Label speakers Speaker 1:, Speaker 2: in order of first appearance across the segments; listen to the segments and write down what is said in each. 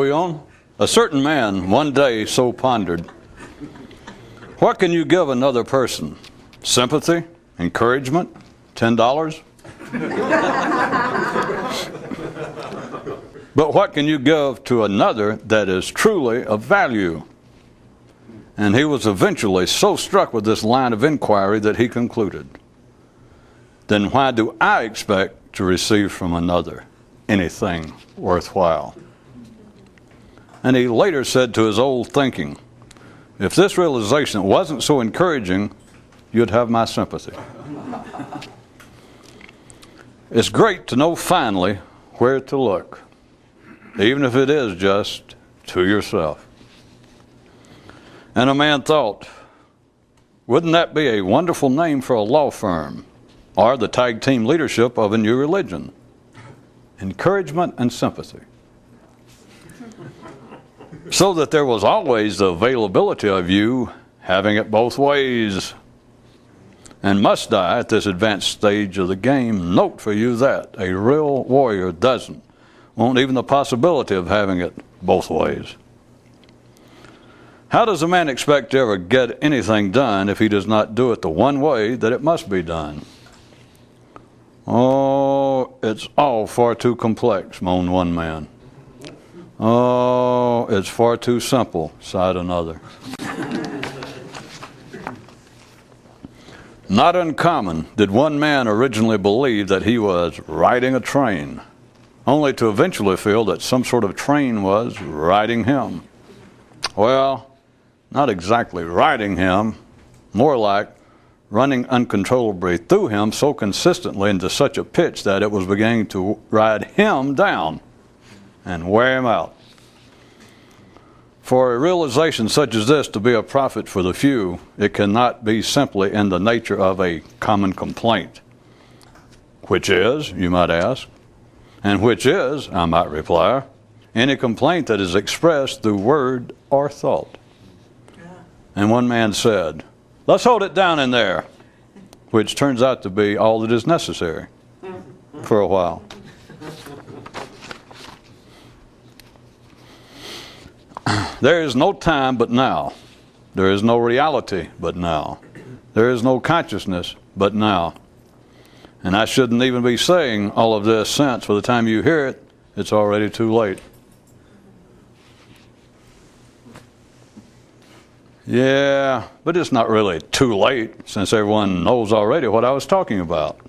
Speaker 1: we on? A certain man one day so pondered, what can you give another person? Sympathy? Encouragement? $10? But what can you give to another that is truly of value? And he was eventually so struck with this line of inquiry that he concluded, then why do I expect to receive from another anything worthwhile? And he later said to his old thinking, if this realization wasn't so encouraging, you'd have my sympathy. It's great to know finally where to look, even if it is just to yourself. And a man thought, wouldn't that be a wonderful name for a law firm or the tag team leadership of a new religion? Encouragement and sympathy. So that there was always the availability of you having it both ways. And must I, at this advanced stage of the game, note for you that a real warrior doesn't want even the possibility of having it both ways. How does a man expect to ever get anything done if he does not do it the one way that it must be done? Oh, it's all far too complex, moaned one man. Oh, it's far too simple, sighed another. Not uncommon did one man originally believe that he was riding a train, only to eventually feel that some sort of train was riding him. Well, not exactly riding him, more like running uncontrollably through him so consistently and to such a pitch that it was beginning to ride him down and wear him out. For a realization such as this to be a profit for the few, it cannot be simply in the nature of a common complaint. Which is, you might ask, and which is, I might reply, any complaint that is expressed through word or thought. And one man said, let's hold it down in there, which turns out to be all that is necessary for a while. There is no time but now. There is no reality but now. There is no consciousness but now. And I shouldn't even be saying all of this since by the time you hear it, it's already too late. Yeah, but it's not really too late since everyone knows already what I was talking about.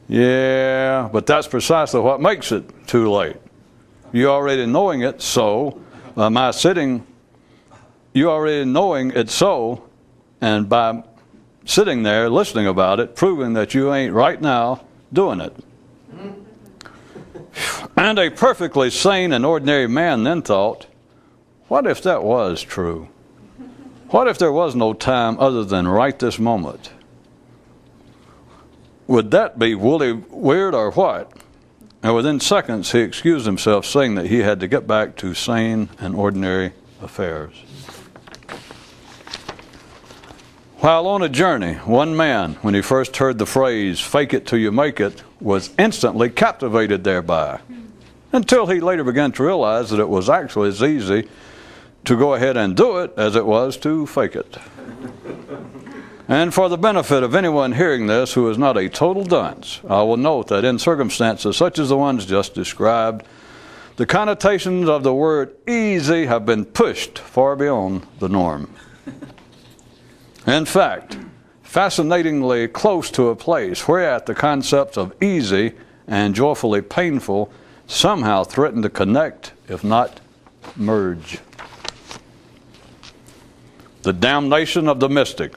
Speaker 1: Yeah, but that's precisely what makes it too late. You already knowing it, so by sitting, you already knowing it so, and by sitting there listening about it, proving that you ain't right now doing it. And a perfectly sane and ordinary man then thought, what if that was true? What if there was no time other than right this moment? Would that be woolly weird or what? And within seconds, he excused himself, saying that he had to get back to sane and ordinary affairs. While on a journey, one man, when he first heard the phrase, fake it till you make it, was instantly captivated thereby, until he later began to realize that it was actually as easy to go ahead and do it as it was to fake it. And for the benefit of anyone hearing this who is not a total dunce, I will note that in circumstances such as the ones just described, the connotations of the word easy have been pushed far beyond the norm. In fact, fascinatingly close to a place whereat the concepts of easy and joyfully painful somehow threaten to connect, if not merge. The damnation of the mystic.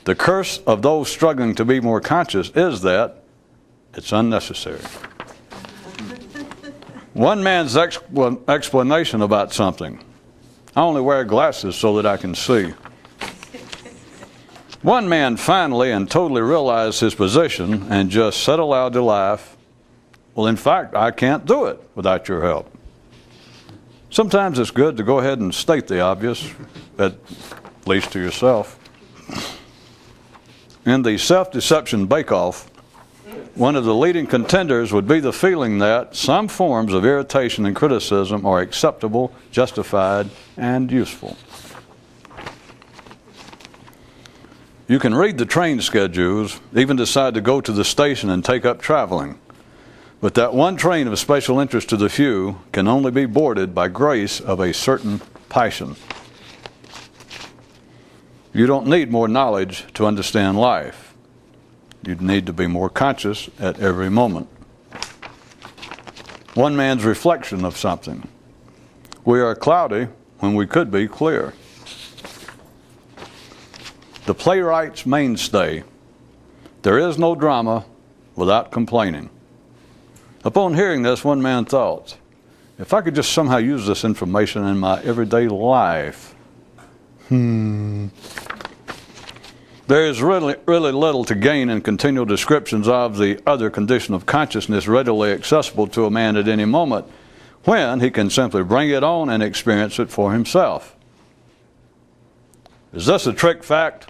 Speaker 1: The curse of those struggling to be more conscious is that it's unnecessary. One man's explanation about something. I only wear glasses so that I can see. One man finally and totally realized his position and just said aloud to life, well, in fact, I can't do it without your help. Sometimes it's good to go ahead and state the obvious, at least to yourself. In the self-deception bake-off, one of the leading contenders would be the feeling that some forms of irritation and criticism are acceptable, justified, and useful. You can read the train schedules, even decide to go to the station and take up traveling. But that one train of special interest to the few can only be boarded by grace of a certain passion. You don't need more knowledge to understand life. You need to be more conscious at every moment. One man's reflection of something. We are cloudy when we could be clear. The playwright's mainstay. There is no drama without complaining. Upon hearing this, one man thought, if I could just somehow use this information in my everyday life. There is really little to gain in continual descriptions of the other condition of consciousness readily accessible to a man at any moment, when he can simply bring it on and experience it for himself. Is this a trick fact?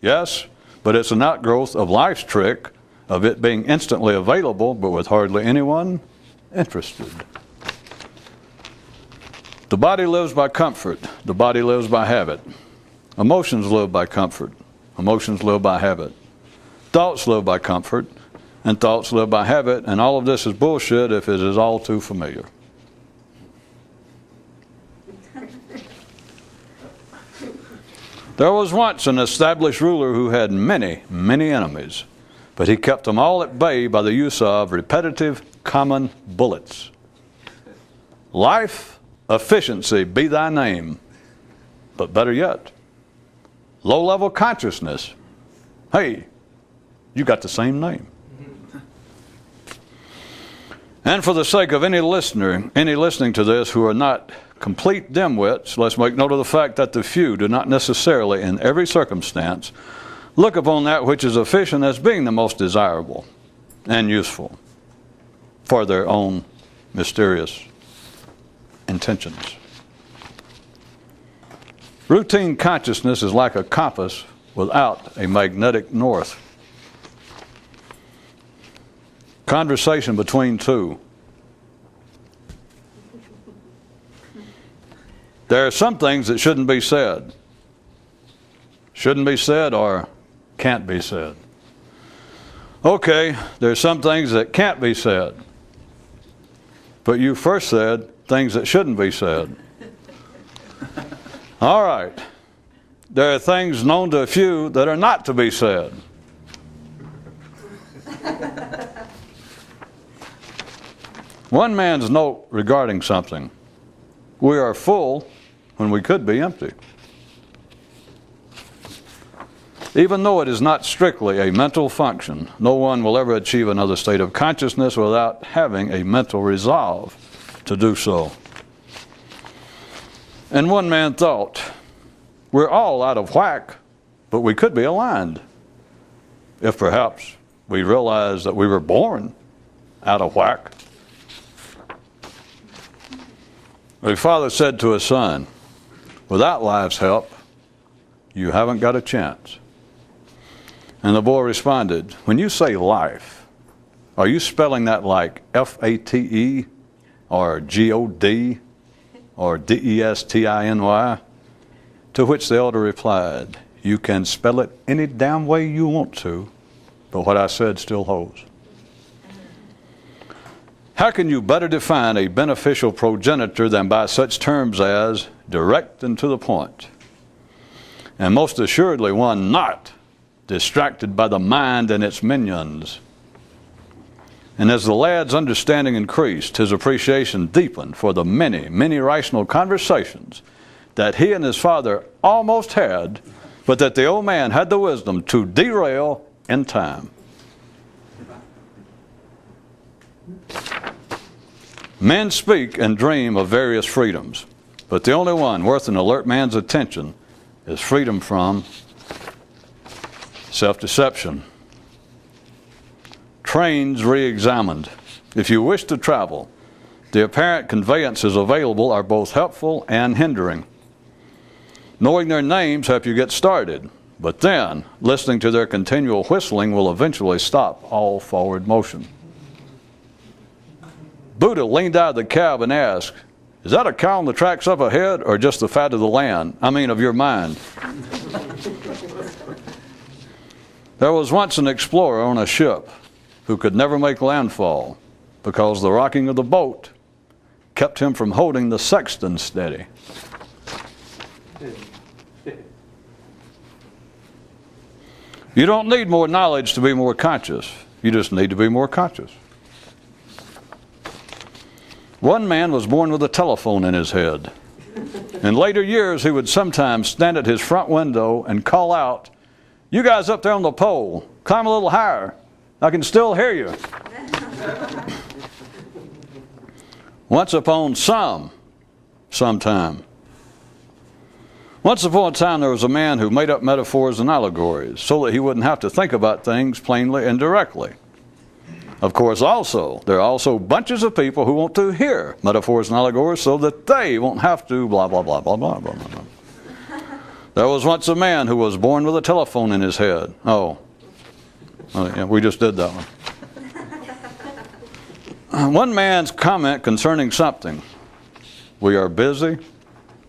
Speaker 1: Yes, but it's an outgrowth of life's trick of it being instantly available, but with hardly anyone interested. The body lives by comfort. The body lives by habit. Emotions live by comfort. Emotions live by habit. Thoughts live by comfort, and thoughts live by habit, and all of this is bullshit if it is all too familiar. There was once an established ruler who had many, many enemies, but he kept them all at bay by the use of repetitive, common bullets. Life, efficiency be thy name, but better yet, low-level consciousness. Hey, you got the same name. And for the sake of any listening to this who are not complete dimwits, let's make note of the fact that the few do not necessarily, in every circumstance, look upon that which is efficient as being the most desirable and useful for their own mysterious intentions. Routine consciousness is like a compass without a magnetic north. Conversation between two. There are some things that shouldn't be said. Shouldn't be said or can't be said. Okay, there are some things that can't be said. But you first said things that shouldn't be said. All right. There are things known to a few that are not to be said. One man's note regarding something. We are full when we could be empty. Even though it is not strictly a mental function, no one will ever achieve another state of consciousness without having a mental resolve to do so. And one man thought, we're all out of whack, but we could be aligned. If perhaps we realized that we were born out of whack. A father said to his son, without life's help, you haven't got a chance. And the boy responded, when you say life, are you spelling that like F-A-T-E or G-O-D or D-E-S-T-I-N-Y? To which the elder replied, you can spell it any damn way you want to, but what I said still holds. How can you better define a beneficial progenitor than by such terms as direct and to the point? And most assuredly one not distracted by the mind and its minions. And as the lad's understanding increased, his appreciation deepened for the many, many rational conversations that he and his father almost had, but that the old man had the wisdom to derail in time. Men speak and dream of various freedoms, but the only one worth an alert man's attention is freedom from self-deception. Trains re-examined. If you wish to travel, the apparent conveyances available are both helpful and hindering. Knowing their names help you get started, But then, listening to their continual whistling will eventually stop all forward motion. Buddha leaned out of the cab and asked, "Is that a cow on the tracks up ahead, or just the fat of the land? I mean, of your mind?" There was once an explorer on a ship who could never make landfall because the rocking of the boat kept him from holding the sextant steady. You don't need more knowledge to be more conscious. You just need to be more conscious. One man was born with a telephone in his head. In later years, he would sometimes stand at his front window and call out, "You guys up there on the pole, climb a little higher. I can still hear you." Once upon sometime. Once upon a time, there was a man who made up metaphors and allegories so that he wouldn't have to think about things plainly and directly. Of course, there are also bunches of people who want to hear metaphors and allegories so that they won't have to blah, blah, blah, blah, blah, blah, blah. There was once a man who was born with a telephone in his head. Oh yeah, we just did that one. One man's comment concerning something: "We are busy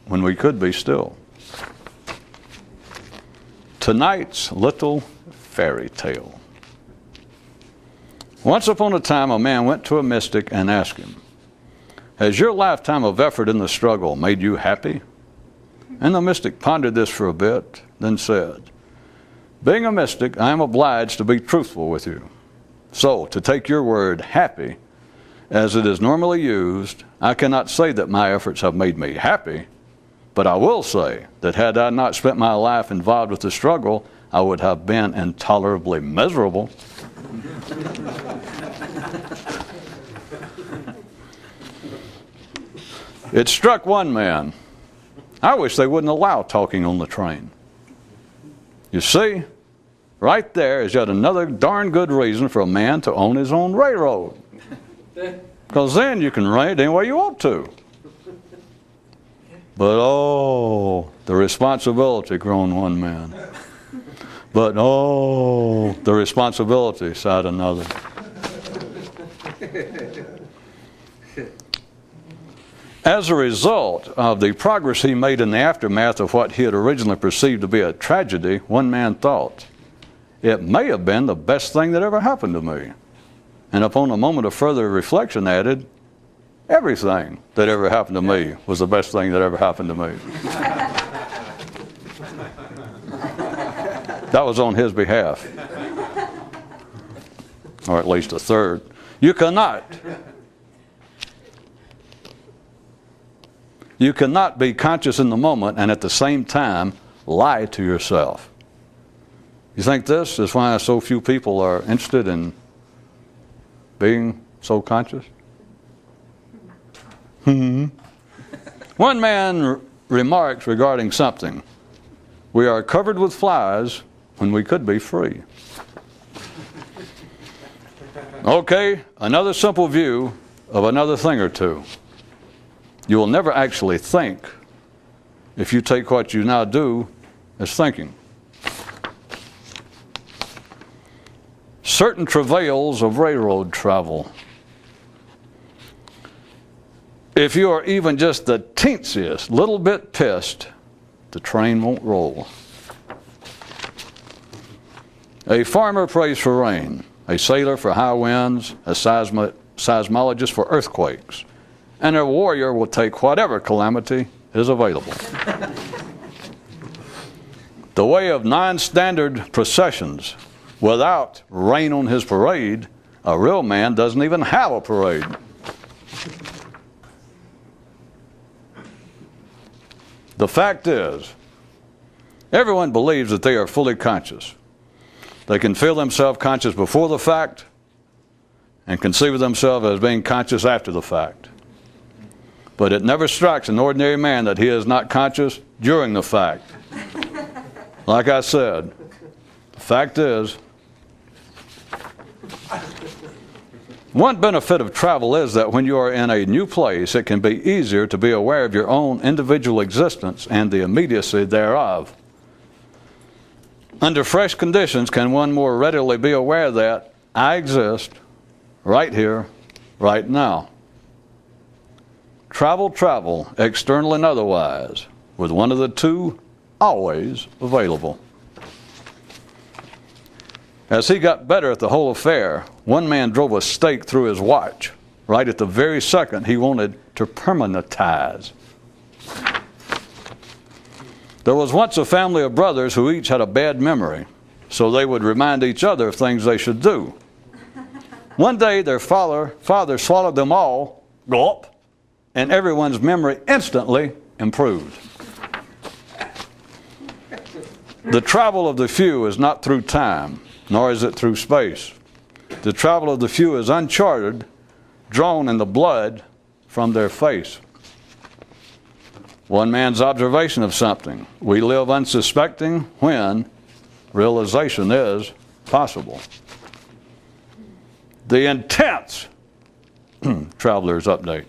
Speaker 1: when we could be still." Tonight's little fairy tale. Once upon a time, a man went to a mystic and asked him, "Has your lifetime of effort in the struggle made you happy?" And the mystic pondered this for a bit, then said, "Being a mystic, I am obliged to be truthful with you. So, to take your word, happy, as it is normally used, I cannot say that my efforts have made me happy, but I will say that had I not spent my life involved with the struggle, I would have been intolerably miserable." It struck one man, "I wish they wouldn't allow talking on the train." You see, right there is yet another darn good reason for a man to own his own railroad. Because then you can run it any way you want to. But oh, the responsibility, groaned one man. But oh, the responsibility, sighed another. As a result of the progress he made in the aftermath of what he had originally perceived to be a tragedy, one man thought, "It may have been the best thing that ever happened to me." And upon a moment of further reflection added, "Everything that ever happened to me was the best thing that ever happened to me." That was on his behalf. Or at least a third. You cannot be conscious in the moment and at the same time lie to yourself. You think this is why so few people are interested in being so conscious? One man remarks regarding something: "We are covered with flies when we could be free." Okay, another simple view of another thing or two. You will never actually think if you take what you now do as thinking. Certain travails of railroad travel. If you are even just the teensiest little bit pissed, the train won't roll. A farmer prays for rain, a sailor for high winds, a seismologist for earthquakes, and a warrior will take whatever calamity is available. The way of non-standard processions, without rain on his parade, a real man doesn't even have a parade. The fact is, everyone believes that they are fully conscious. They can feel themselves conscious before the fact and conceive of themselves as being conscious after the fact. But it never strikes an ordinary man that he is not conscious during the fact. Like I said, the fact is, one benefit of travel is that when you are in a new place, it can be easier to be aware of your own individual existence and the immediacy thereof. Under fresh conditions, can one more readily be aware that I exist right here, right now? Travel, external and otherwise, with one of the two always available. As he got better at the whole affair, one man drove a stake through his watch right at the very second he wanted to permanentize. There was once a family of brothers who each had a bad memory, so they would remind each other of things they should do. One day their father swallowed them all, gulp, and everyone's memory instantly improved. The travel of the few is not through time, nor is it through space. The travel of the few is uncharted, drawn in the blood from their face. One man's observation of something. We live unsuspecting when realization is possible. The intense traveler's update.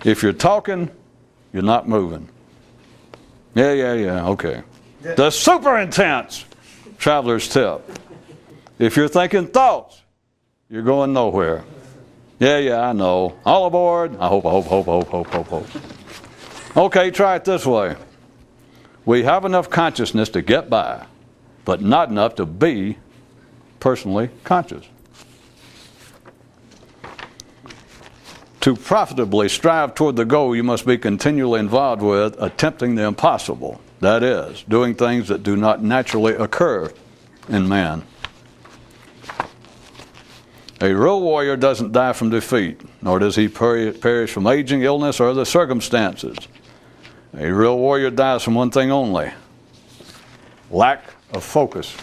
Speaker 1: If you're talking, you're not moving. Yeah, okay. The super intense traveler's tip. If you're thinking thoughts, you're going nowhere. Yeah, I know. All aboard. I hope. Okay, try it this way. We have enough consciousness to get by, but not enough to be personally conscious. To profitably strive toward the goal, you must be continually involved with attempting the impossible. That is, doing things that do not naturally occur in man. A real warrior doesn't die from defeat, nor does he perish from aging, illness, or other circumstances. A real warrior dies from one thing only: lack of focus.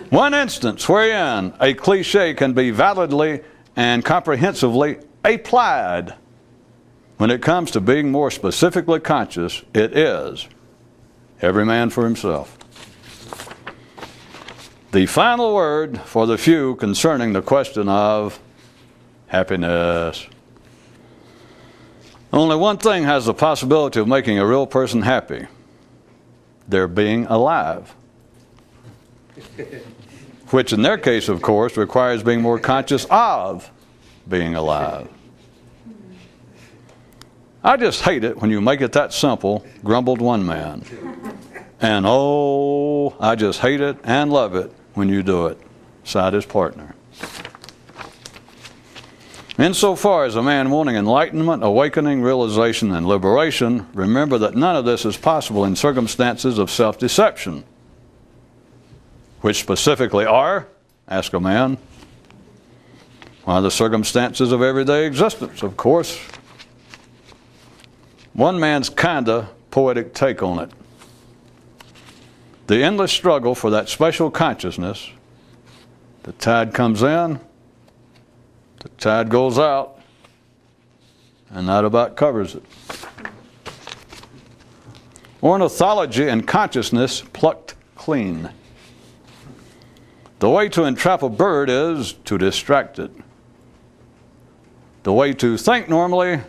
Speaker 1: One instance wherein a cliche can be validly and comprehensively applied when it comes to being more specifically conscious, it is every man for himself. The final word for the few concerning the question of happiness. Only one thing has the possibility of making a real person happy: their being alive. Which in their case, of course, requires being more conscious of being alive. I just hate it when you make it that simple, grumbled one man. And oh, I just hate it and love it when you do it, sighed his partner. Insofar as a man wanting enlightenment, awakening, realization, and liberation, remember that none of this is possible in circumstances of self-deception. Which specifically are, ask a man. Why, the circumstances of everyday existence, of course. One man's kinda poetic take on it. The endless struggle for that special consciousness. The tide comes in, the tide goes out, and that about covers it. Ornithology and consciousness plucked clean. The way to entrap a bird is to distract it. The way to think normally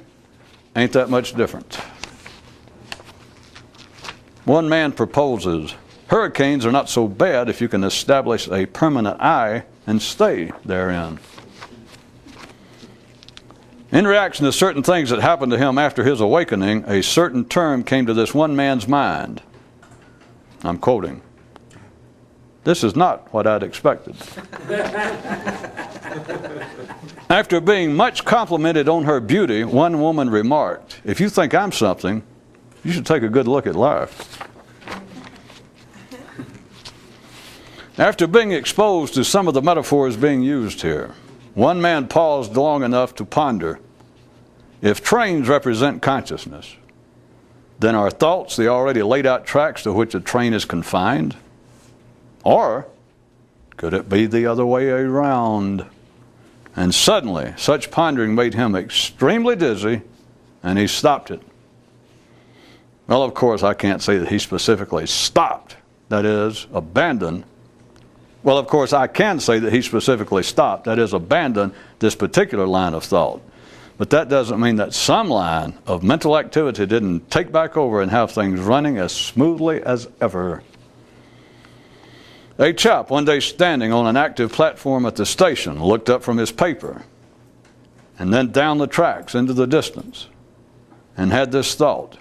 Speaker 1: ain't that much different. One man proposes, hurricanes are not so bad if you can establish a permanent eye and stay therein. In reaction to certain things that happened to him after his awakening, a certain term came to this one man's mind. I'm quoting. This is not what I'd expected. After being much complimented on her beauty, one woman remarked, if you think I'm something, you should take a good look at life. After being exposed to some of the metaphors being used here, one man paused long enough to ponder. If trains represent consciousness, then are thoughts the already laid out tracks to which a train is confined? Or could it be the other way around? And suddenly, such pondering made him extremely dizzy, and he stopped it. Well, of course, I can't say that he specifically stopped, that is, abandoned. Well, of course, I can say that he specifically stopped, that is, abandoned this particular line of thought. But that doesn't mean that some line of mental activity didn't take back over and have things running as smoothly as ever. A chap one day standing on an active platform at the station looked up from his paper and then down the tracks into the distance and had this thought: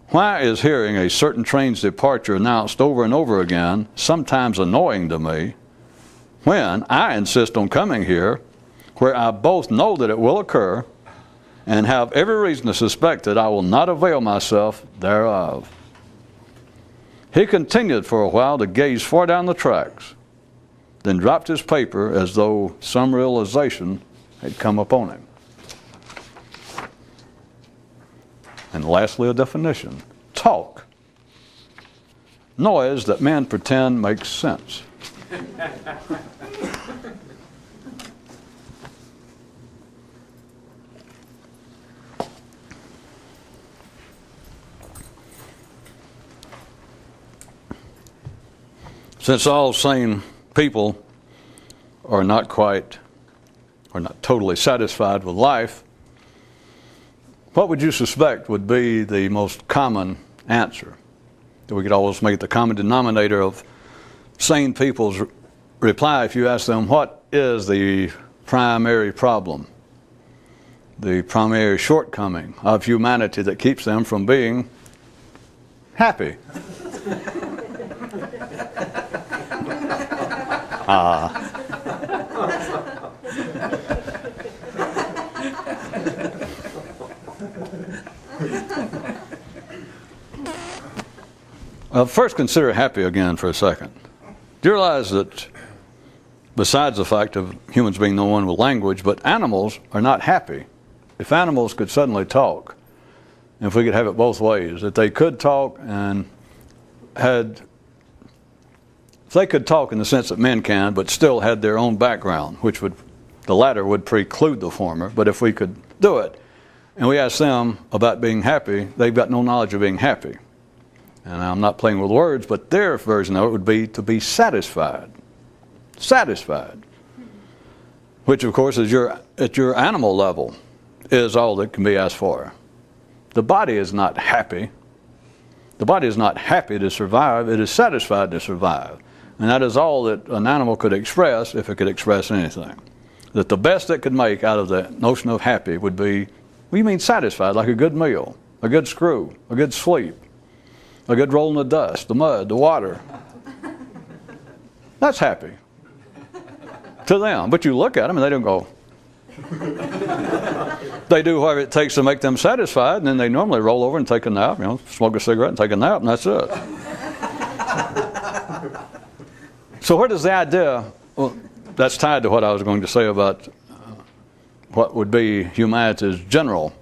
Speaker 1: why is hearing a certain train's departure announced over and over again sometimes annoying to me when I insist on coming here, where I both know that it will occur and have every reason to suspect that I will not avail myself thereof? He continued for a while to gaze far down the tracks, then dropped his paper as though some realization had come upon him. And lastly, a definition: talk. Noise that men pretend makes sense. Since all sane people are not totally satisfied with life, what would you suspect would be the most common answer? That we could always make the common denominator of sane people's reply if you ask them, what is the primary problem, the primary shortcoming of humanity that keeps them from being happy? First, consider happy again for a second. Do you realize that besides the fact of humans being the one with language, but animals are not happy? If animals could suddenly talk, and if we could have it both ways, that they could talk and if they could talk in the sense that men can, but still had their own background, the latter would preclude the former, but if we could do it, and we ask them about being happy, they've got no knowledge of being happy. And I'm not playing with words, but their version of it would be to be satisfied. Satisfied. Which, of course, at your animal level, is all that can be asked for. The body is not happy. The body is not happy to survive. It is satisfied to survive. And that is all that an animal could express, if it could express anything. That the best it could make out of the notion of happy would be, what do you mean satisfied? Like a good meal, a good screw, a good sleep, a good roll in the dust, the mud, the water. That's happy to them. But you look at them and they don't go. They do whatever it takes to make them satisfied, and then they normally roll over and take a nap, smoke a cigarette and take a nap, and that's it. So where does the idea, well, that's tied to what I was going to say about what would be humanity's general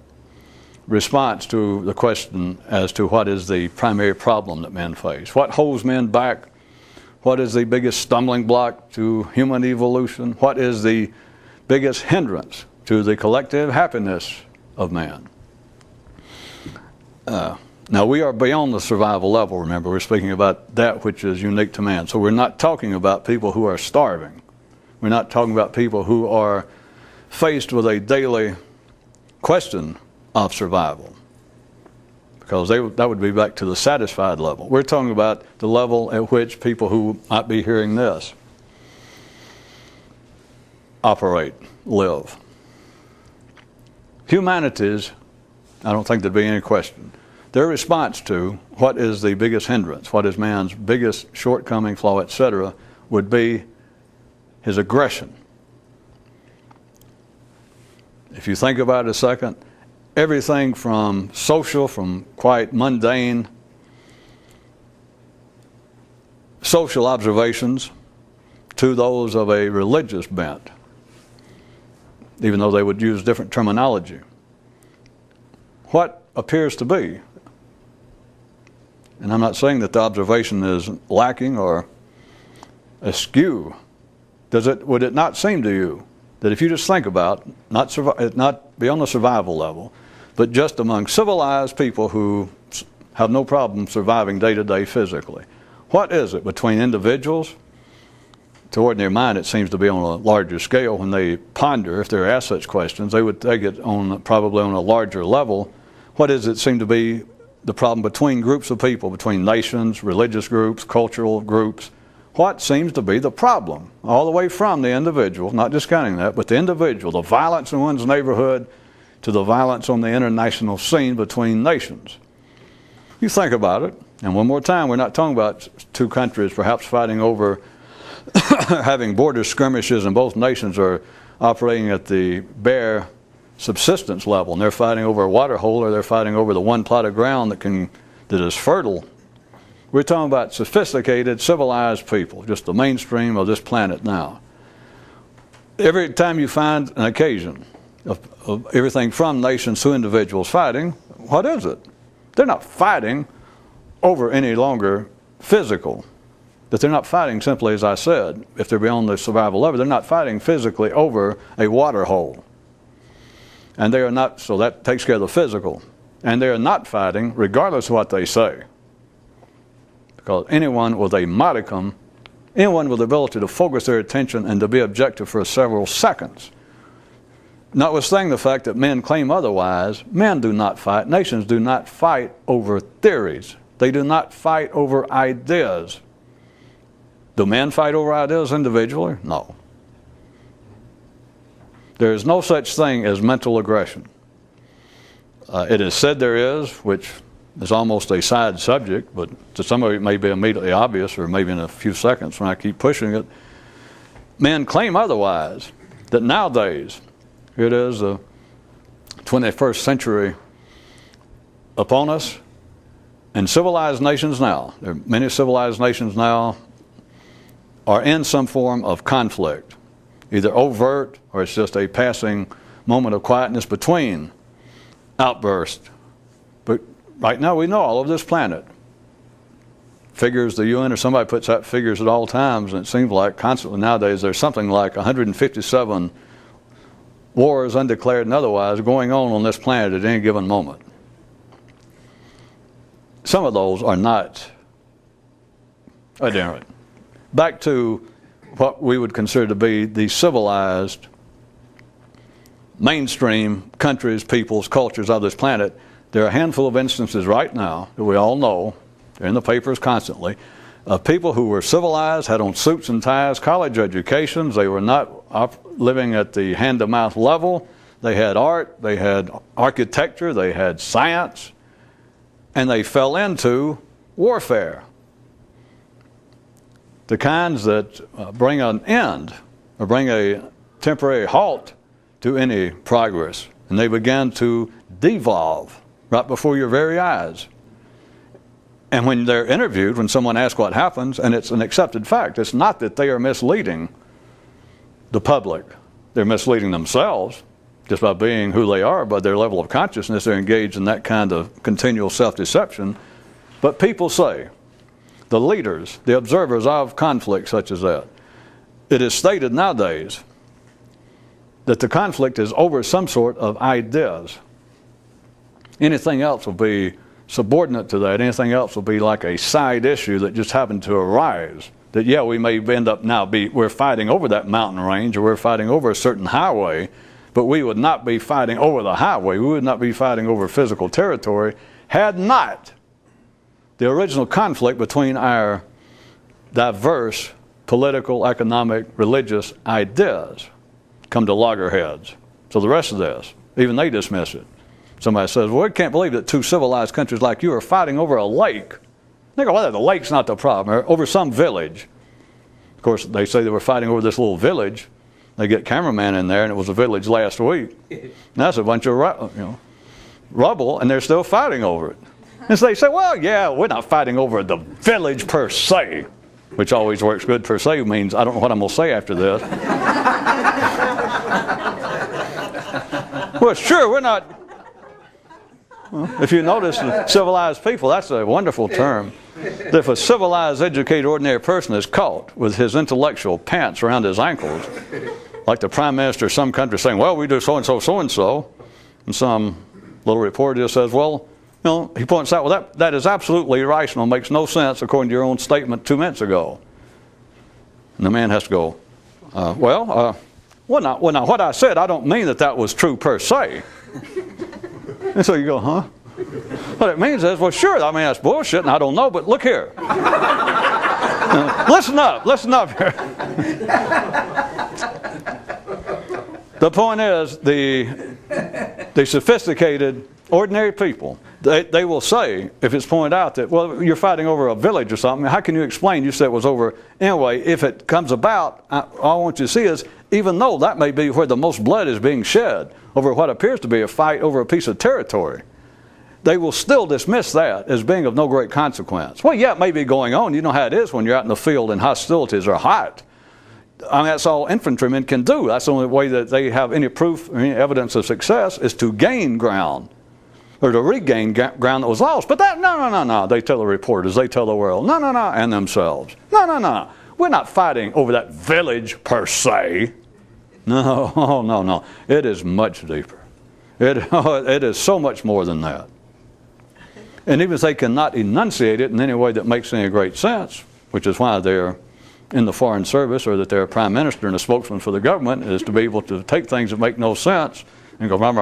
Speaker 1: response to the question as to what is the primary problem that men face. What holds men back? What is the biggest stumbling block to human evolution? What is the biggest hindrance to the collective happiness of man? Now, we are beyond the survival level, remember. We're speaking about that which is unique to man. So we're not talking about people who are starving. We're not talking about people who are faced with a daily question of survival, because that would be back to the satisfied level. We're talking about the level at which people who might be hearing this operate, live. Humanity's, I don't think there'd be any question, their response to what is the biggest hindrance, what is man's biggest shortcoming, flaw, etc., would be his aggression. If you think about it a second, everything from social, from quite mundane social observations to those of a religious bent, even though they would use different terminology. What appears to be, and I'm not saying that the observation is lacking or askew, would it not seem to you that if you just think about, not beyond the survival level, but just among civilized people who have no problem surviving day to day physically, what is it between individuals to ordinary mind, it seems to be on a larger scale. When they ponder, if they're asked such questions, they would take it on probably on a larger level. What does it seem to be the problem between groups of people, between nations, religious groups, cultural groups? What seems to be the problem? All the way from the individual, not discounting that, but the individual, the violence in one's neighborhood, to the violence on the international scene between nations. You think about it, and one more time, we're not talking about two countries perhaps fighting over having border skirmishes, and both nations are operating at the bare subsistence level, and they're fighting over a water hole, or they're fighting over the one plot of ground that is fertile. We're talking about sophisticated, civilized people, just the mainstream of this planet now. Every time you find an occasion of everything from nations to individuals fighting, what is it? They're not fighting over any longer physical. That they're not fighting simply, as I said, if they're beyond the survival level, they're not fighting physically over a water hole. And they are not, so that takes care of the physical. And they are not fighting regardless of what they say. Because anyone with a modicum, anyone with the ability to focus their attention and to be objective for several seconds, notwithstanding the fact that men claim otherwise, men do not fight, nations do not fight over theories. They do not fight over ideas. Do men fight over ideas individually? No. There is no such thing as mental aggression. It is said there is, which is almost a side subject, but to some of you it may be immediately obvious, or maybe in a few seconds when I keep pushing it. Men claim otherwise, that nowadays, here it is, the 21st century upon us, and civilized nations now, there are many civilized nations now, are in some form of conflict, either overt or it's just a passing moment of quietness between outbursts. But right now we know all over this planet, figures, the UN or somebody puts out figures at all times, and it seems like constantly nowadays there's something like 157 wars, undeclared and otherwise, going on this planet at any given moment. Some of those are not adherent. Back to what we would consider to be the civilized, mainstream countries, peoples, cultures of this planet, there are a handful of instances right now that we all know, they're in the papers constantly, of people who were civilized, had on suits and ties, college educations, they were not living at the hand-to-mouth level, they had art, they had architecture, they had science, and they fell into warfare. The kinds that bring an end or bring a temporary halt to any progress. And they began to devolve right before your very eyes. And when they're interviewed, when someone asks what happens, and it's an accepted fact, it's not that they are misleading the public. They're misleading themselves just by being who they are, by their level of consciousness. They're engaged in that kind of continual self-deception. But people say, the leaders, the observers of conflict such as that, it is stated nowadays that the conflict is over some sort of ideas. Anything else will be subordinate to that. Anything else will be like a side issue that just happened to arise. That, yeah, we may end up now we're fighting over that mountain range, or we're fighting over a certain highway, but we would not be fighting over the highway. We would not be fighting over physical territory had not the original conflict between our diverse political, economic, religious ideas come to loggerheads. So the rest of this, even they dismiss it. Somebody says, well, we can't believe that two civilized countries like you are fighting over a lake. They go, well, the lake's not the problem, or over some village. Of course, they say they were fighting over this little village. They get cameraman in there, and it was a village last week. And that's a bunch of rubble, and they're still fighting over it. And so they say, well, yeah, we're not fighting over the village per se, which always works good. Per se means I don't know what I'm going to say after this. Well, sure, we're not. Well, if you notice, civilized people, that's a wonderful term. That if a civilized, educated, ordinary person is caught with his intellectual pants around his ankles, like the prime minister of some country saying, well, we do so-and-so, so-and-so, and some little reporter just says, well, he points out, well, that is absolutely irrational, makes no sense according to your own statement 2 minutes ago. And the man has to go, well, now, what I said, I don't mean that was true per se. And so you go, huh? What it means is, well, sure, I mean, that's bullshit, and I don't know, but look here. Listen up here. The point is, the sophisticated, ordinary people, they will say, if it's pointed out that, well, you're fighting over a village or something, how can you explain? You said it was over. Anyway, if it comes about, all I want you to see is, even though that may be where the most blood is being shed over what appears to be a fight over a piece of territory, they will still dismiss that as being of no great consequence. Well, yeah, it may be going on. You know how it is when you're out in the field and hostilities are hot. I mean, that's all infantrymen can do. That's the only way that they have any proof or any evidence of success is to gain ground or to regain ground that was lost. But that, no. They tell the reporters, they tell the world, no, and themselves. No. We're not fighting over that village per se. No. It is much deeper. It is so much more than that. And even if they cannot enunciate it in any way that makes any great sense, which is why they're in the foreign service or that they're a prime minister and a spokesman for the government, is to be able to take things that make no sense and go and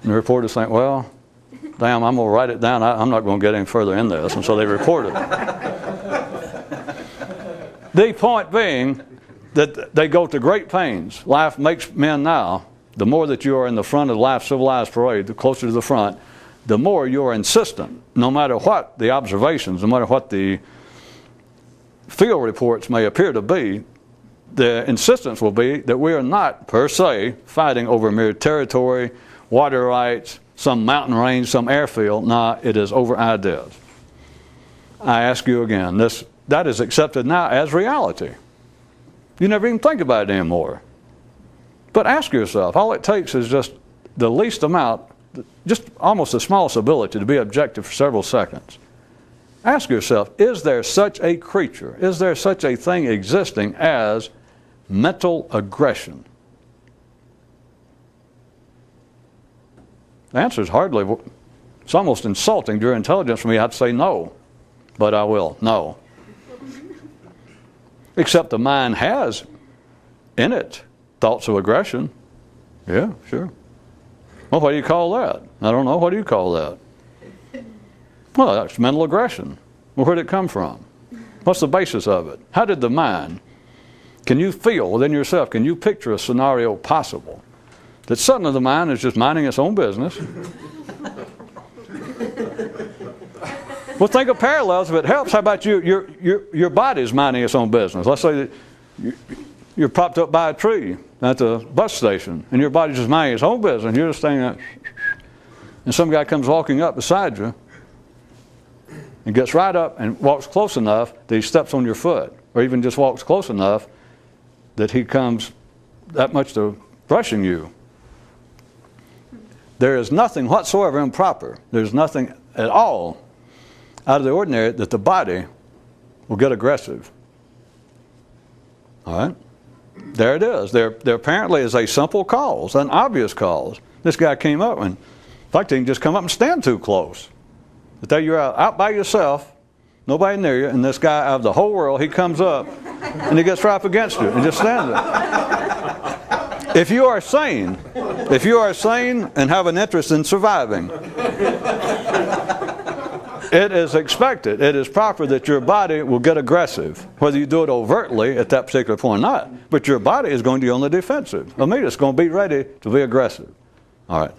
Speaker 1: the reporters think, well, damn, I'm going to write it down. I'm not going to get any further in this. And so they report it. The point being that they go to great pains. Life makes men now. The more that you are in the front of the Life Civilized Parade, the closer to the front, the more you are insistent, no matter what the observations, no matter what the field reports may appear to be, the insistence will be that we are not, per se, fighting over mere territory, water rights, some mountain range, some airfield. No, it is over ideas. I ask you again, that is accepted now as reality. You never even think about it anymore. But ask yourself, all it takes is just the least amount, just almost the smallest ability to be objective for several seconds. Ask yourself, is there such a creature, is there such a thing existing as mental aggression? The answer is hardly, it's almost insulting to your intelligence for me. I have to say no, but I will, no. Except the mind has in it thoughts of aggression. Yeah, sure. Well, what do you call that? I don't know. What do you call that? Well, that's mental aggression. Well, where did it come from? What's the basis of it? How did the mind, can you feel within yourself, can you picture a scenario possible that suddenly the mind is just minding its own business? Well, think of parallels. If it helps, how about your body's minding its own business? Let's say that you're propped up by a tree at the bus station, and your body's just minding its own business. You're just standing there, and some guy comes walking up beside you and gets right up and walks close enough that he steps on your foot, or even just walks close enough that he comes that much to brushing you. There is nothing whatsoever improper. There's nothing at all out of the ordinary that the body will get aggressive. All right? There it is. There apparently is a simple cause, an obvious cause. This guy came up, and in fact, he can just come up and stand too close. But there you're out by yourself, nobody near you, and this guy out of the whole world, he comes up, and he gets right up against you and just stands there. If you are sane and have an interest in surviving, it is expected, it is proper that your body will get aggressive, whether you do it overtly at that particular point or not. But your body is going to be on the defensive. It's going to be ready to be aggressive. All right.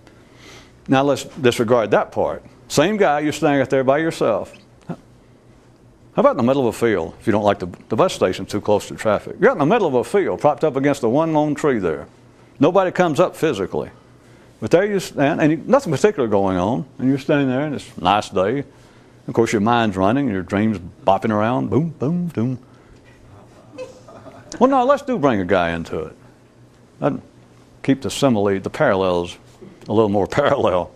Speaker 1: Now let's disregard that part. Same guy, you're standing out there by yourself. How about in the middle of a field, if you don't like the bus station too close to traffic? You're out in the middle of a field, propped up against the one lone tree there. Nobody comes up physically. But there you stand, and nothing particular going on, and you're standing there, and it's a nice day. Of course, your mind's running, and your dream's bopping around, boom, boom, boom. Well, no, let's bring a guy into it. I'd keep the simile, the parallels, a little more parallel.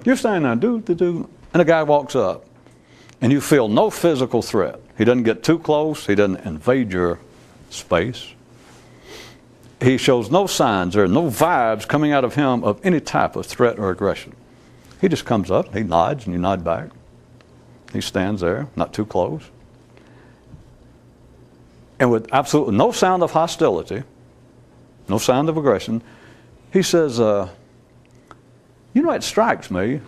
Speaker 1: You're standing there, do, and a guy walks up, and you feel no physical threat. He doesn't get too close. He doesn't invade your space. He shows no signs or no vibes coming out of him of any type of threat or aggression. He just comes up, he nods, and you nod back. He stands there, not too close. And with absolutely no sound of hostility, no sound of aggression, he says, it strikes me,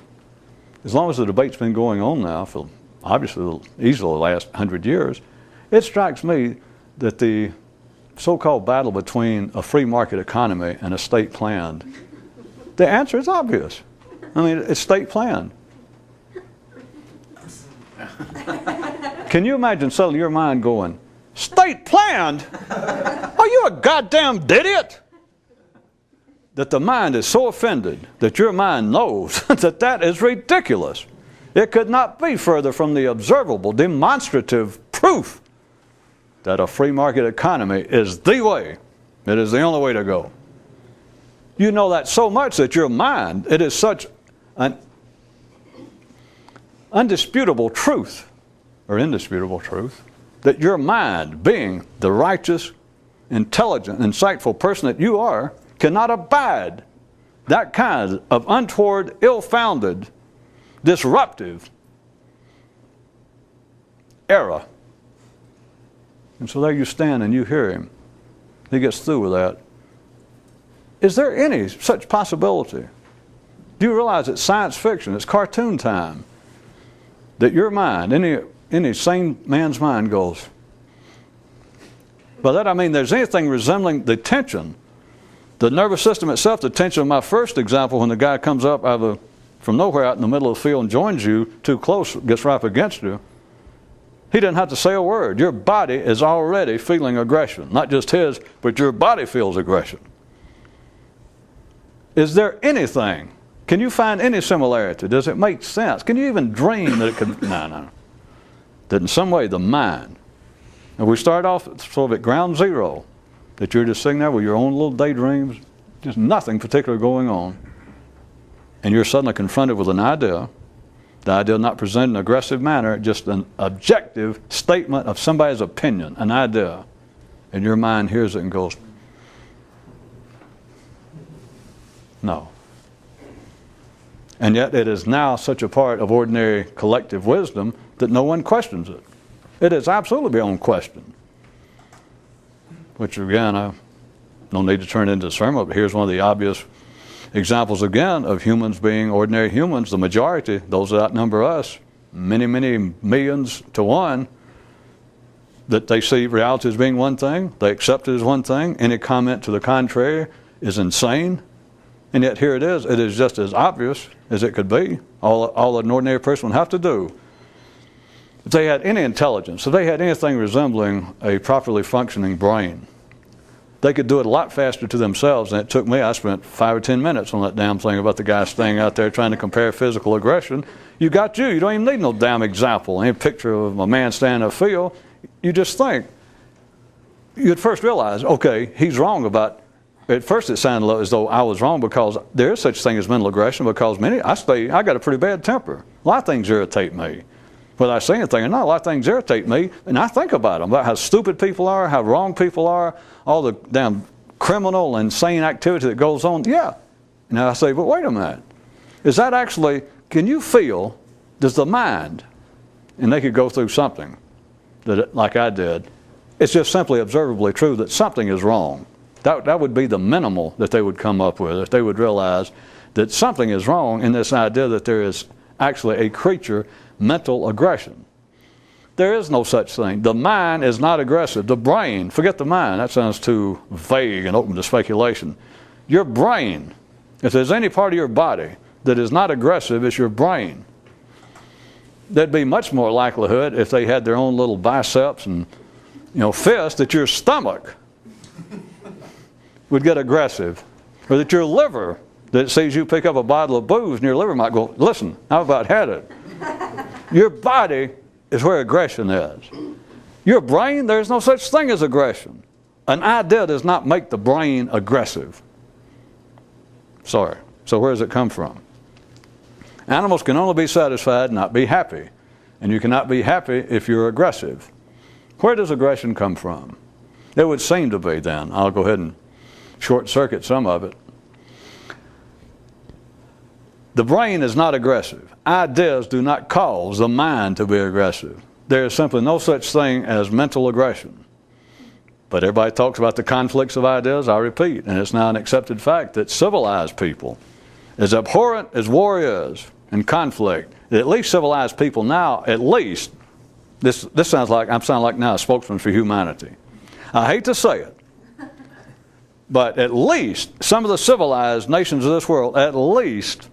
Speaker 1: as long as the debate's been going on now for obviously easily the last 100 years, it strikes me that the so-called battle between a free market economy and a state planned, the answer is obvious. I mean, it's state planned. Can you imagine suddenly your mind going, state planned? Are you a goddamn idiot? That the mind is so offended that your mind knows that that is ridiculous. It could not be further from the observable, demonstrative proof that a free market economy is the way. It is the only way to go. You know that so much that your mind, it is such an undisputable truth, or indisputable truth, that your mind, being the righteous, intelligent, insightful person that you are, cannot abide that kind of untoward, ill-founded, disruptive error. And so there you stand and you hear him. He gets through with that. Is there any such possibility? Do you realize it's science fiction, it's cartoon time, that your mind, any sane man's mind goes, by that I mean there's anything resembling the tension, the nervous system itself, the tension of my first example when the guy comes up from nowhere out in the middle of the field and joins you too close, gets right up against you. He didn't have to say a word. Your body is already feeling aggression. Not just his, but your body feels aggression. Is there anything? Can you find any similarity? Does it make sense? Can you even dream that it could? No. That in some way the mind, and we start off sort of at ground zero, that you're just sitting there with your own little daydreams, just nothing particular going on, and you're suddenly confronted with an idea, the idea not presented in an aggressive manner, just an objective statement of somebody's opinion, an idea, and your mind hears it and goes, no. And yet it is now such a part of ordinary collective wisdom that no one questions it. It is absolutely beyond question. Which again, I don't need to turn into a sermon, but here's one of the obvious examples again of humans being ordinary humans, the majority, those that outnumber us, many, many millions to one, that they see reality as being one thing, they accept it as one thing, any comment to the contrary is insane, and yet here it is just as obvious as it could be. All an ordinary person would have to do, if they had any intelligence, if they had anything resembling a properly functioning brain, they could do it a lot faster to themselves than it took me. I spent 5 or 10 minutes on that damn thing about the guy staying out there trying to compare physical aggression. You got you. You don't even need no damn example, any picture of a man standing in a field. You just think. You'd first realize, okay, he's wrong about, at first it sounded as though I was wrong because there is such thing as mental aggression, because I got a pretty bad temper. A lot of things irritate me. Whether I say anything or not, a lot of things irritate me, and I think about them, about how stupid people are, how wrong people are, all the damn criminal, insane activity that goes on. Yeah. And I say, but wait a minute. Is that actually, can you feel, does the mind, and they could go through something, that like I did, it's just simply observably true that something is wrong. That would be the minimal that they would come up with, if they would realize that something is wrong in this idea that there is actually a creature mental aggression. There is no such thing. The mind is not aggressive. The brain, forget the mind, that sounds too vague and open to speculation. Your brain, if there's any part of your body that is not aggressive, it's your brain. There'd be much more likelihood if they had their own little biceps and fists that your stomach would get aggressive, or that your liver, that sees you pick up a bottle of booze and your liver might go, listen, I've about had it. Your body is where aggression is. Your brain, there's no such thing as aggression. An idea does not make the brain aggressive. Sorry. So where does it come from? Animals can only be satisfied, not be happy. And you cannot be happy if you're aggressive. Where does aggression come from? It would seem to be then. I'll go ahead and short circuit some of it. The brain is not aggressive. Ideas do not cause the mind to be aggressive. There is simply no such thing as mental aggression. But everybody talks about the conflicts of ideas, I repeat, and it's now an accepted fact that civilized people, as abhorrent as war is and conflict, at least civilized people now, at least, this sounds like, I'm sounding like now a spokesman for humanity. I hate to say it, but at least some of the civilized nations of this world, at least,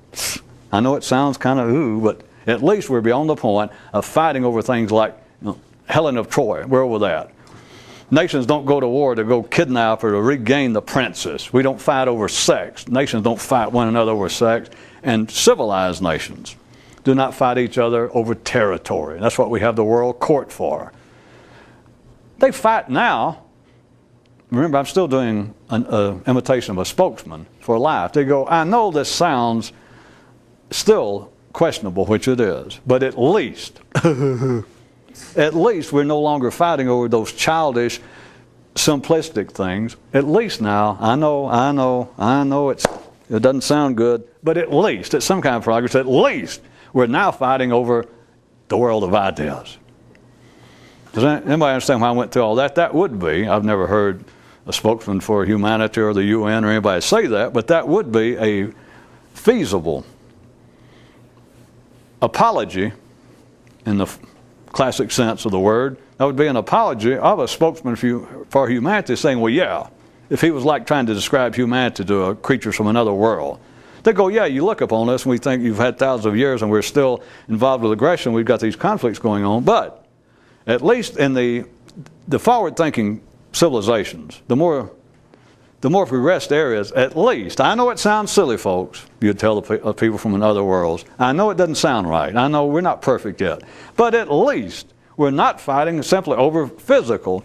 Speaker 1: I know it sounds kind of ooh, but at least we're beyond the point of fighting over things like Helen of Troy. Where over that? Nations don't go to war to go kidnap or to regain the princess. We don't fight over sex. Nations don't fight one another over sex. And civilized nations do not fight each other over territory. That's what we have the world court for. They fight now. Remember, I'm still doing an imitation of a spokesman for life. They go, I know this sounds still questionable, which it is, but at least, at least we're no longer fighting over those childish, simplistic things. At least now, I know it doesn't sound good, but at least, it's some kind of progress, at least we're now fighting over the world of ideas. Does anybody understand why I went through all that? That would be, I've never heard a spokesman for humanity or the UN or anybody say that, but that would be a feasible apology in the classic sense of the word. That would be an apology of a spokesman for humanity saying, well, yeah, if he was like trying to describe humanity to a creature from another world. They go, yeah, you look upon us and we think you've had thousands of years and we're still involved with aggression. We've got these conflicts going on. But at least in the forward-thinking civilizations, the more progressed areas, at least, I know it sounds silly, folks, you tell the people from other worlds. I know it doesn't sound right. I know we're not perfect yet. But at least we're not fighting simply over physical,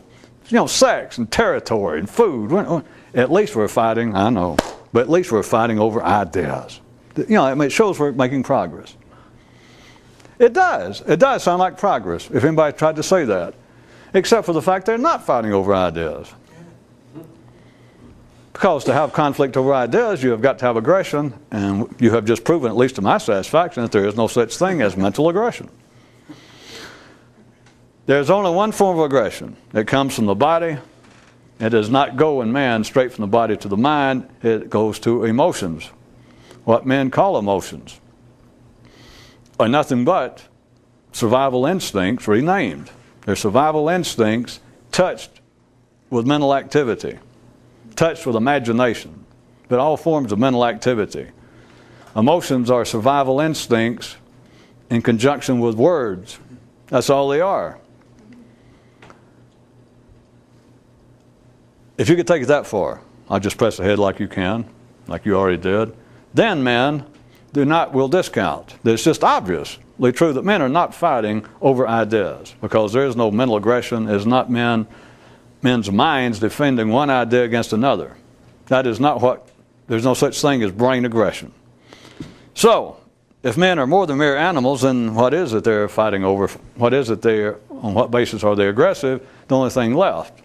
Speaker 1: sex and territory and food. At least we're fighting, I know, but at least we're fighting over ideas. It shows we're making progress. It does. It does sound like progress, if anybody tried to say that. Except for the fact they're not fighting over ideas. Because to have conflict over ideas, you have got to have aggression, and you have just proven, at least to my satisfaction, that there is no such thing as mental aggression. There's only one form of aggression. It comes from the body. It does not go in man straight from the body to the mind. It goes to emotions. What men call emotions are nothing but survival instincts renamed. They're survival instincts touched with mental activity, touched with imagination, but all forms of mental activity. Emotions are survival instincts in conjunction with words. That's all they are. If you could take it that far, I'll just press ahead like you can, like you already did, then men will discount. It's just obviously true that men are not fighting over ideas, because there is no mental aggression. It is not men's minds defending one idea against another. That is not there's no such thing as brain aggression. So, if men are more than mere animals, then what is it they're fighting over? On what basis are they aggressive? The only thing left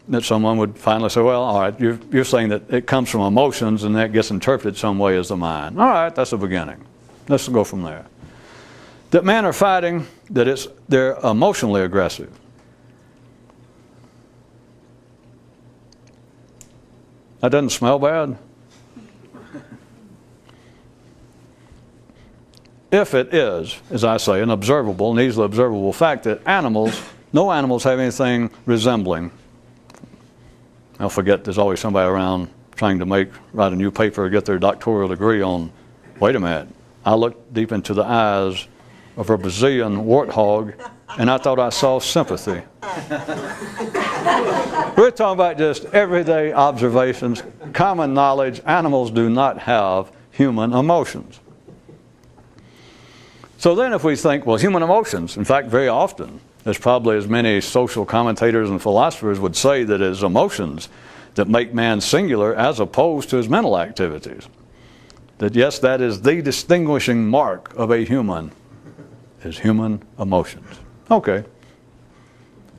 Speaker 1: that someone would finally say, well, all right, you're saying that it comes from emotions and that gets interpreted some way as the mind. All right, that's the beginning. Let's go from there. That men are fighting, that they're emotionally aggressive. That doesn't smell bad. If it is, as I say, an easily observable fact that no animals have anything resembling. I'll forget there's always somebody around trying to write a new paper or get their doctoral degree on, wait a minute, I looked deep into the eyes of a Brazilian warthog and I thought I saw sympathy. We're talking about just everyday observations, common knowledge. Animals do not have human emotions. So then if we think, well, human emotions, in fact, very often, there's probably as many social commentators and philosophers would say that it's emotions that make man singular as opposed to his mental activities. That yes, that is the distinguishing mark of a human, is human emotions. Okay.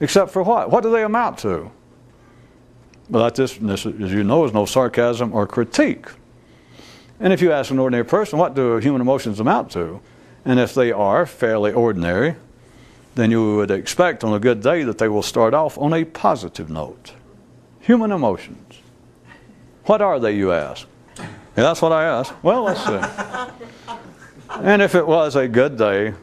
Speaker 1: Except for what? What do they amount to? Well, this, as you know, is no sarcasm or critique. And if you ask an ordinary person, what do human emotions amount to? And if they are fairly ordinary, then you would expect on a good day that they will start off on a positive note. Human emotions. What are they, you ask? Yeah, that's what I asked. Well, let's see. And if it was a good day,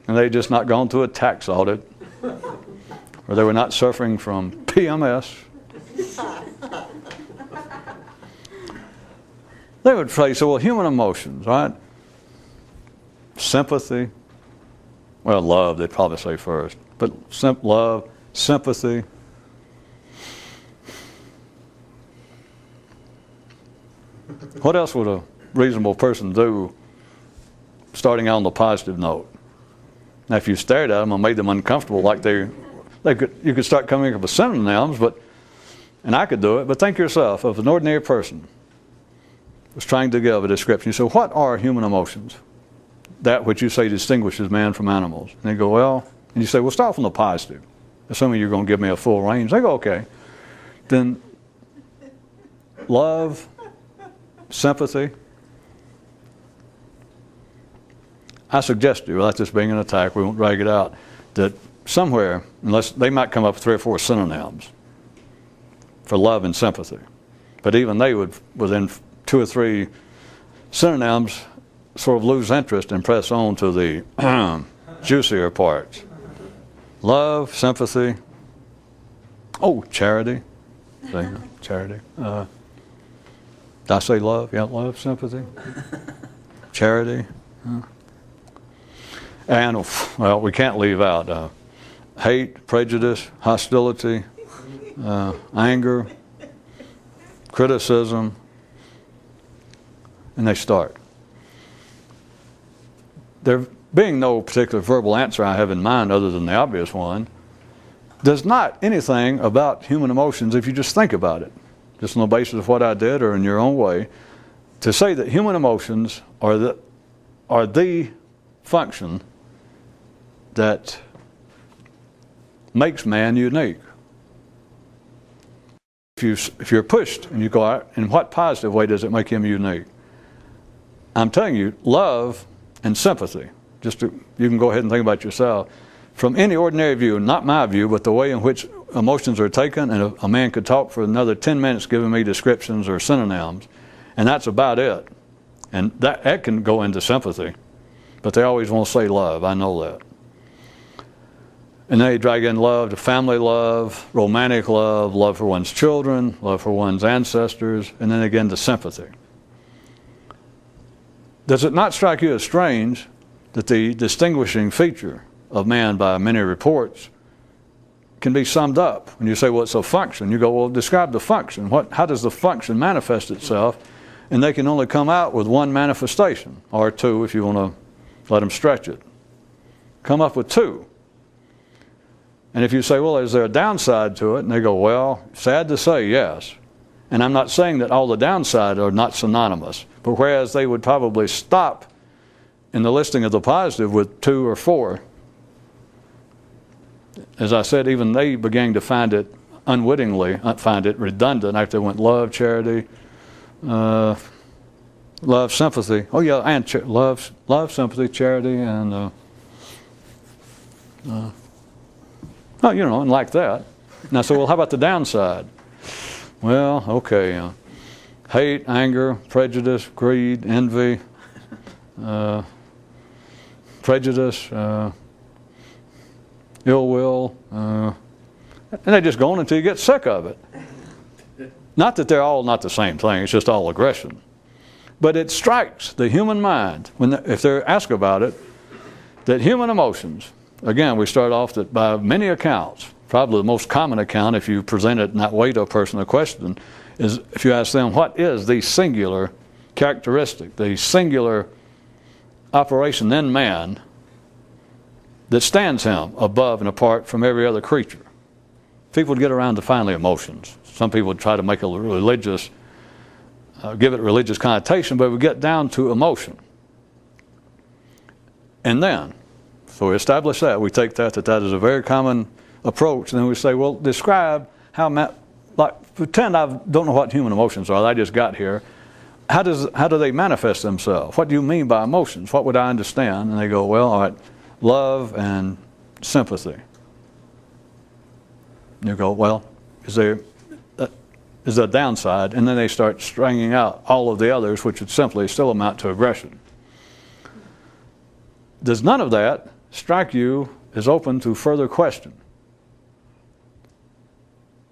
Speaker 1: and they just not gone through a tax audit, or they were not suffering from PMS, they would say, so, well, human emotions, right? Sympathy. Well, love, they'd probably say first. But love, sympathy. What else would a reasonable person do starting out on the positive note? Now, if you stared at them and made them uncomfortable, like you could start coming up with synonyms, and I could do it, but think yourself, if an ordinary person was trying to give a description, you say, what are human emotions? That which you say distinguishes man from animals. And they go, well, and you say, well, start from the positive, assuming you're going to give me a full range. They go, okay. Then love, sympathy. I suggest to you, without this being an attack, we won't drag it out, that somewhere, unless they might come up with 3 or 4 synonyms for love and sympathy. But even they would, within 2 or 3 synonyms, sort of lose interest and press on to the juicier parts. Love, sympathy. Oh, charity. Charity. Did I say love? Yeah, love, sympathy. Charity. And, well, we can't leave out hate, prejudice, hostility, anger, criticism, and they start. There being no particular verbal answer I have in mind other than the obvious one, does not anything about human emotions, if you just think about it, just on the basis of what I did or in your own way, to say that human emotions are the function that makes man unique. If you're pushed and you go out, in what positive way does it make him unique? I'm telling you, love and sympathy. You can go ahead and think about yourself. From any ordinary view, not my view, but the way in which emotions are taken, and a man could talk for another 10 minutes giving me descriptions or synonyms, and that's about it. And that can go into sympathy. But they always want to say love, I know that. And they drag in love to family love, romantic love, love for one's children, love for one's ancestors, and then again to sympathy. Does it not strike you as strange that the distinguishing feature of man by many reports can be summed up? When you say, well, it's a function, you go, well, describe the function. How does the function manifest itself? And they can only come out with one manifestation, or 2 if you want to let them stretch it. Come up with 2. And if you say, well, is there a downside to it? And they go, well, sad to say, yes. And I'm not saying that all the downside are not synonymous, but whereas they would probably stop in the listing of the positive with 2 or 4, as I said, even they began to find it unwittingly, find it redundant after they went love, charity, love, sympathy. Oh yeah, and love, sympathy, charity, and and like that. Now, so, well, how about the downside? Well, okay, hate, anger, prejudice, greed, envy, prejudice, ill will, and they just go on until you get sick of it. Not that they're all not the same thing, it's just all aggression. But it strikes the human mind, if they're asked about it, that human emotions, again, we start off that by many accounts, probably the most common account, if you present it in that way to a person, a question, is if you ask them, what is the singular characteristic, the singular operation in man that stands him above and apart from every other creature? People would get around to finally emotions. Some people would try to make a religious, give it a religious connotation, but we get down to emotion. And then, so we establish that. We take that is a very common approach. And then we say, well, describe how, pretend I don't know what human emotions are. I just got here. how do they manifest themselves? What do you mean by emotions? What would I understand? And they go, well, all right, love and sympathy. You go, well, is there a downside? And then they start stringing out all of the others, which would simply still amount to aggression. Does none of that strike you as open to further question?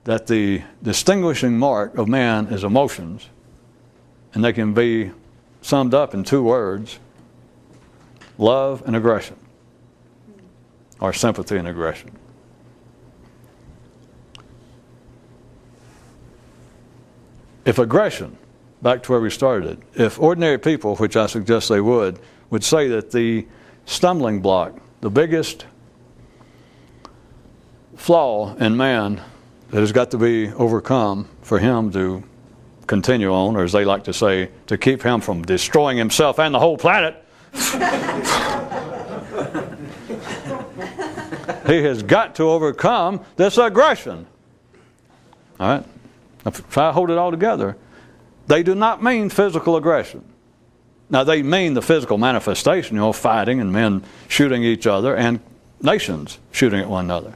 Speaker 1: That the distinguishing mark of man is emotions, and they can be summed up in two words: love and aggression, or sympathy and aggression. If aggression, back to where we started, if ordinary people, which I suggest they would say that the stumbling block, the biggest flaw in man that has got to be overcome for him to continue on, or as they like to say, to keep him from destroying himself and the whole planet, he has got to overcome this aggression. All right? If I hold it all together, they do not mean physical aggression. Now, they mean the physical manifestation, fighting and men shooting each other and nations shooting at one another.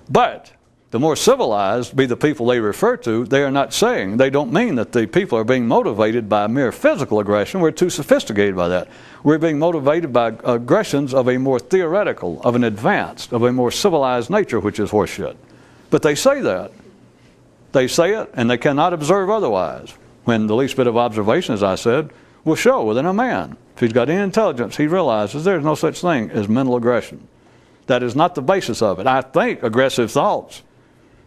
Speaker 1: But the more civilized be the people they refer to, they are not saying, they don't mean that the people are being motivated by mere physical aggression. We're too sophisticated by that. We're being motivated by aggressions of a more theoretical, of an advanced, of a more civilized nature, which is horseshit. But they say that. They say it, and they cannot observe otherwise, when the least bit of observation, as I said, will show within a man. If he's got any intelligence, he realizes there's no such thing as mental aggression. That is not the basis of it. I think aggressive thoughts,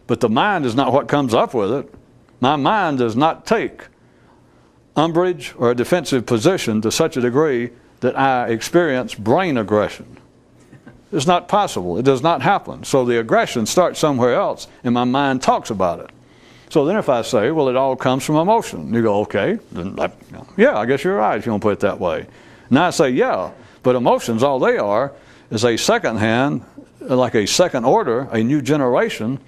Speaker 1: but the mind is not what comes up with it. My mind does not take umbrage or a defensive position to such a degree that I experience brain aggression. It's not possible. It does not happen. So the aggression starts somewhere else, and my mind talks about it. So then if I say, well, it all comes from emotion, you go, okay, then yeah, I guess you're right if you want to put it that way. Now I say, yeah, but emotions, all they are is a second hand, like a second order, a new generation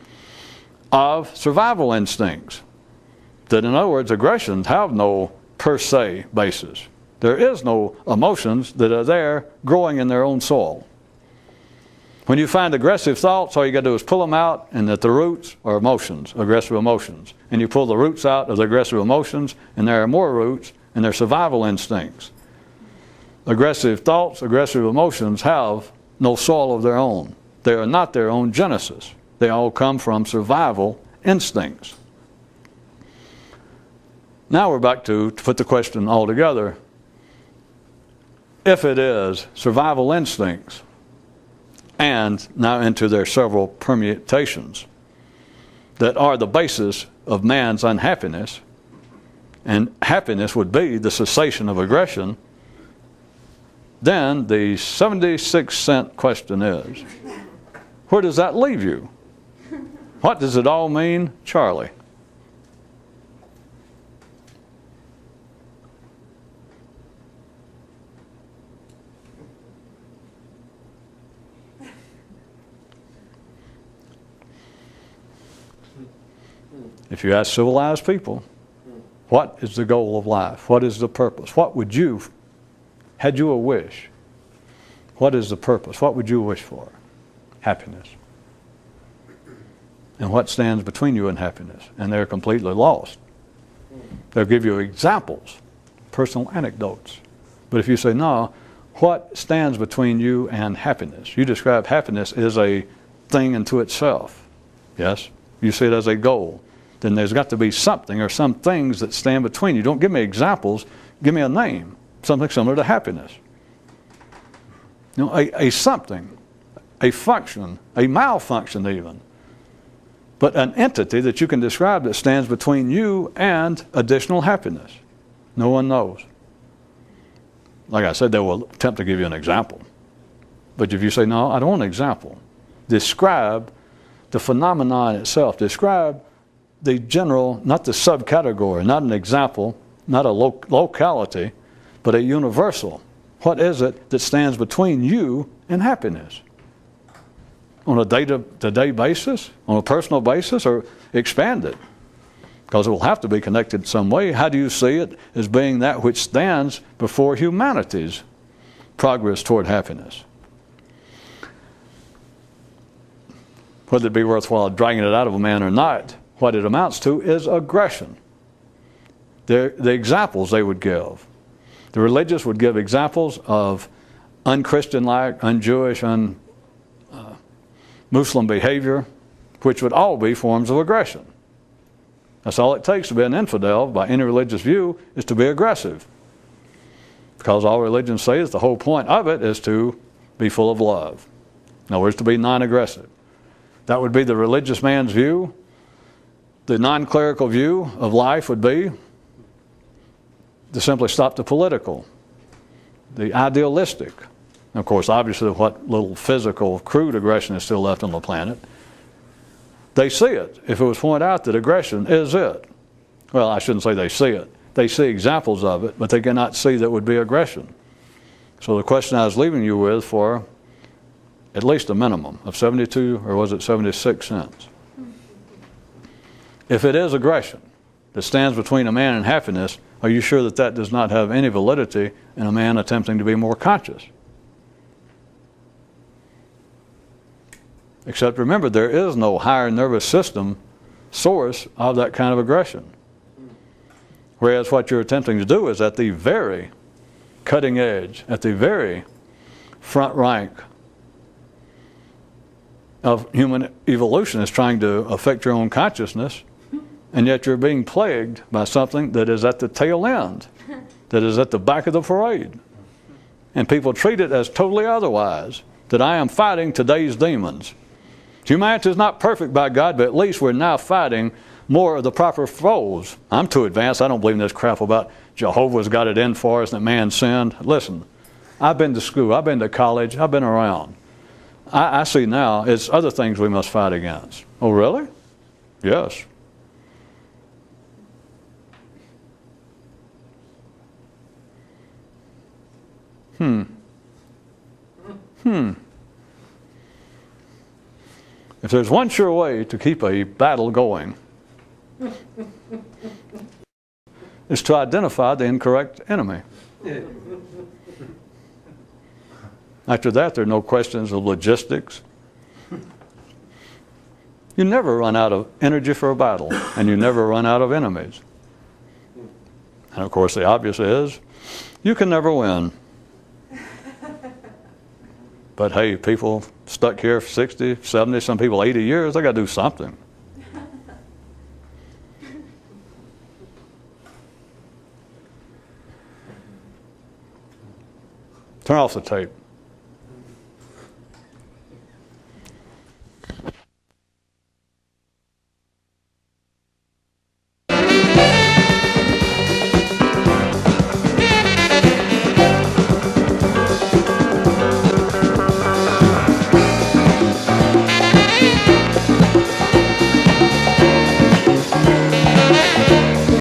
Speaker 1: of survival instincts. That in other words, aggressions have no per se basis. There is no emotions that are there growing in their own soil. When you find aggressive thoughts, all you got to do is pull them out, and at the roots are emotions, aggressive emotions. And you pull the roots out of the aggressive emotions, and there are more roots, and they're survival instincts. Aggressive thoughts, aggressive emotions have no soil of their own. They are not their own genesis. They all come from survival instincts. Now we're back to put the question all together. If it is survival instincts, and now into their several permutations that are the basis of man's unhappiness, and happiness would be the cessation of aggression, then the 76-cent question is, where does that leave you? What does it all mean, Charlie? If you ask civilized people, what is the goal of life? What is the purpose? What would you, had you a wish, what is the purpose? What would you wish for? Happiness. And what stands between you and happiness? And they're completely lost. They'll give you examples, personal anecdotes. But if you say, no, what stands between you and happiness? You describe happiness as a thing unto itself. Yes? You see it as a goal. Then there's got to be something or some things that stand between you. Don't give me examples. Give me a name. Something similar to happiness. You know, a something, a function, a malfunction even. But an entity that you can describe that stands between you and additional happiness. No one knows. Like I said, they will attempt to give you an example. But if you say, no, I don't want an example. Describe the phenomenon itself. Describe the general, not the subcategory, not an example, not a locality, but a universal. What is it that stands between you and happiness? On a day-to-day basis, on a personal basis, or expand it? because it will have to be connected some way. How do you see it? As being that which stands before humanity's progress toward happiness. Whether it be worthwhile dragging it out of a man or not, what it amounts to is aggression. The examples they would give. The religious would give examples of un-Christian-like, un-Jewish, un-Muslim behavior, which would all be forms of aggression. That's all it takes to be an infidel by any religious view, is to be aggressive. Because all religions say is the whole point of it is to be full of love. In other words, to be non-aggressive. That would be the religious man's view. The non-clerical view of life would be to simply stop the political, the idealistic. And of course, obviously, what little physical, crude aggression is still left on the planet. They see it. If it was pointed out that aggression is it. Well, I shouldn't say they see it. They see examples of it, but they cannot see that would be aggression. So the question I was leaving you with for at least a minimum of 72, or was it 76 cents? If it is aggression that stands between a man and happiness, are you sure that that does not have any validity in a man attempting to be more conscious? Except remember, there is no higher nervous system source of that kind of aggression. Whereas what you're attempting to do is at the very cutting edge, at the very front rank of human evolution, is trying to affect your own consciousness, and yet you're being plagued by something that is at the tail end, that is at the back of the parade. And people treat it as totally otherwise, that I am fighting today's demons. Humanity is not perfect by God, but at least we're now fighting more of the proper foes. I'm too advanced. I don't believe in this crap about Jehovah's got it in for us and that man sinned. Listen, I've been to school. I've been to college. I've been around. I see now it's other things we must fight against. Oh, really? Yes. If there's one sure way to keep a battle going, it's to identify the incorrect enemy. After that, there are no questions of logistics. You never run out of energy for a battle, and you never run out of enemies. And of course, the obvious is, you can never win. But hey, people stuck here for 60, 70, some people 80 years, they got to do something. Turn off the tape.